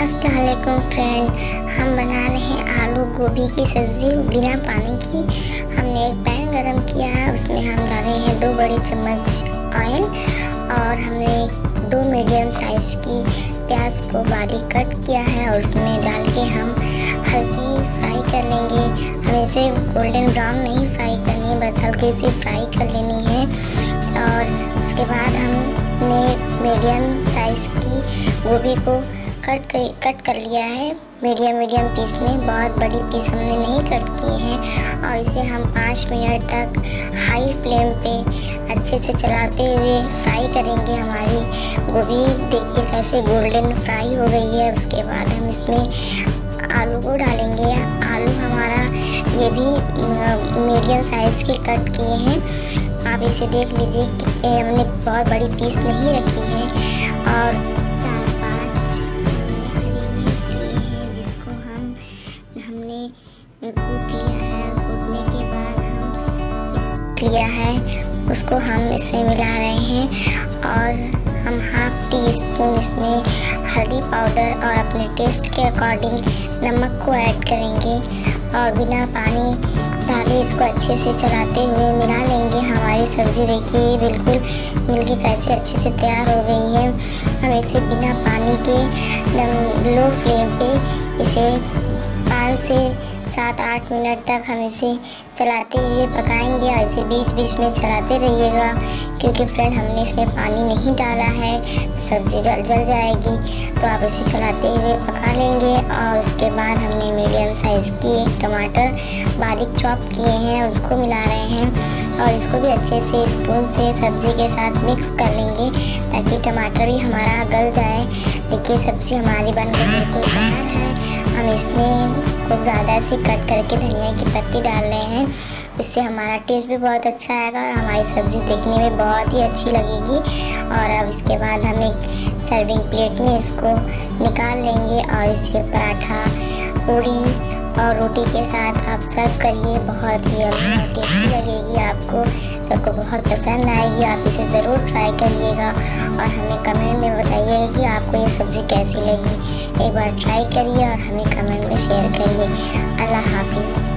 अस्सलाम वालेकुम फ्रेंड, हम बना रहे हैं आलू गोभी की सब्ज़ी बिना पानी की। हमने एक पैन गरम किया है, उसमें हम डाले हैं 2 बड़े चम्मच ऑयल और हमने 2 मीडियम साइज़ की प्याज को बारीक कट किया है और उसमें डाल के हम हल्की फ्राई कर लेंगे। हमें इसे गोल्डन ब्राउन नहीं फ्राई करनी है, बस हल्की सी फ्राई कर लेनी है। और उसके बाद हमने मीडियम साइज़ की गोभी को कट कर लिया है मीडियम पीस में, बहुत बड़ी पीस हमने नहीं कट किए हैं। और इसे हम 5 मिनट तक हाई फ्लेम पे अच्छे से चलाते हुए फ्राई करेंगे। हमारी गोभी देखिए कैसे गोल्डन फ्राई हो गई है। उसके बाद हम इसमें आलू को डालेंगे। आलू हमारा ये भी मीडियम साइज़ के कट किए हैं। आप इसे देख लीजिए कि हमने बहुत बड़ी पीस नहीं रखी है। और कूट लिया है उसको हम इसमें मिला रहे हैं। और हम हाफ टी स्पून इसमें हल्दी पाउडर और अपने टेस्ट के अकॉर्डिंग नमक को ऐड करेंगे और बिना पानी डाले इसको अच्छे से चलाते हुए मिला लेंगे। हमारी सब्ज़ी देखिए बिल्कुल मिलके कैसे अच्छे से तैयार हो गई है। हम इसे बिना पानी के लो फ्लेम पे इसे 5 से 7-8 मिनट तक हम इसे चलाते हुए पकाएंगे और इसे बीच में चलाते रहिएगा, क्योंकि फ्रेंड हमने इसमें पानी नहीं डाला है तो सब्ज़ी जल जाएगी। तो आप इसे चलाते हुए पका लेंगे। और उसके बाद हमने मीडियम साइज़ की एक टमाटर बारीक चॉप किए हैं, उसको मिला रहे हैं और इसको भी अच्छे से स्पून से सब्ज़ी के साथ मिक्स कर लेंगे ताकि टमाटर भी हमारा गल जाए। देखिए सब्ज़ी हमारी बनकर बिल्कुल तैयार है। हम इसमें खूब ज़्यादा से कट करके धनिया की पत्ती डाल रहे हैं, इससे हमारा टेस्ट भी बहुत अच्छा आएगा और हमारी सब्ज़ी देखने में बहुत ही अच्छी लगेगी। और अब इसके बाद हम एक सर्विंग प्लेट में इसको निकाल लेंगे और इसके पराठा, पूड़ी और रोटी के साथ आप सर्व करिए। बहुत ही टेस्टी लगेगी, आपको सबको बहुत पसंद आएगी। आप इसे ज़रूर ट्राई करिएगा और हमें कमेंट में बताइएगा कि आपको ये सब्ज़ी कैसी लगी। एक बार ट्राई करिए और हमें कमेंट में शेयर करिए। अल्लाह हाफिज़।